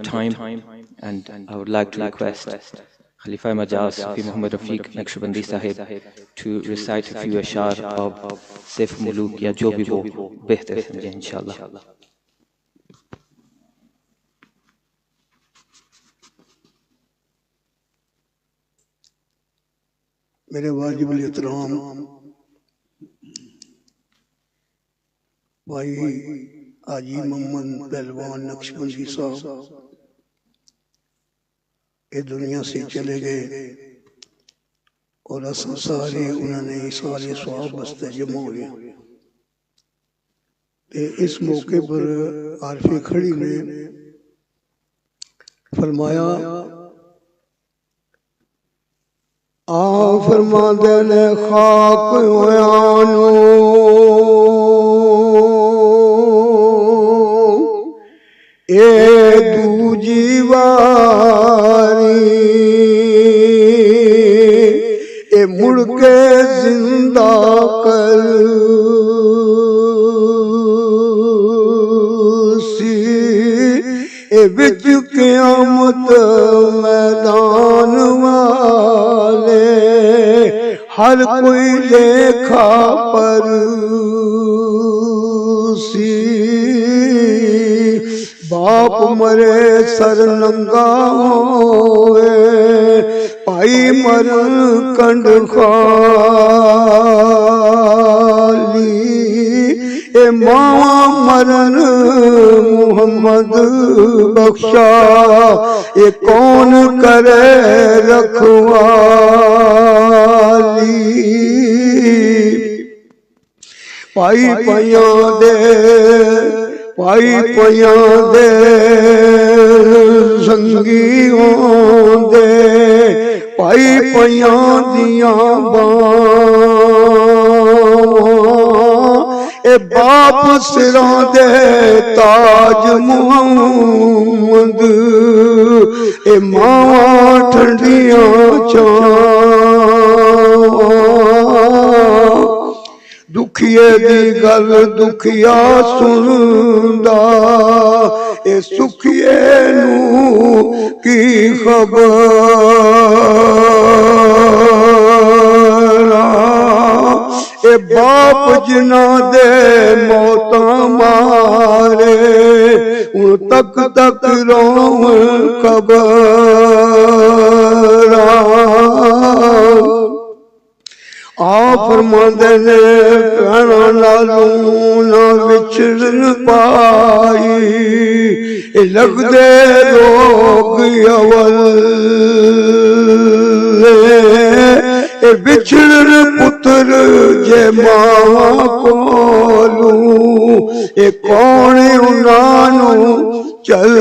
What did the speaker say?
time, and I would like to request Khalifa Majaz Sufi Muhammad Rafiq Naqshbandi Sahib to recite a few ashar of Saif Muluk ya jo bhi wo behtar samjhe inshallah. मेरे वाजिबुल इहतराम भाई हाजी मोहम्मद पहलवान नक्शबंदी साहब ये दुनिया से चले गए और असां सारे उन्होंने सारे स्वाब वास्ते जमा हुए। इस मौके पर आरफे खड़ी ने फरमाया फरमाते ने खाक होयानो ए दूजी वारी ए मुड़ के जिंदा कर सी ए विच क़यामत मैदान वाले हर कोई लेखा पर सी बाप मरे सर नंगा होए भाई मर कंड खाली ए मावा मरन मोहम्मद बख्शा ये कौन करे रखवाली पाई पया दे संगी होंदे पाई पया दिया ए बाप सिरों दे ताज मुहम्मद ए मां ठंडियां दुखिए दी गल दुखिया सुनदा ए सुखिए नू की खबर ए बाप जिना दे मौता मारे उन तक तक रोम खबर फरमाते ने भैणा नालू ना विछड़न पाई लगदे रोग अवल बिछड़न पुत्र जे मां कोलू ए कौन उन्हां नू चल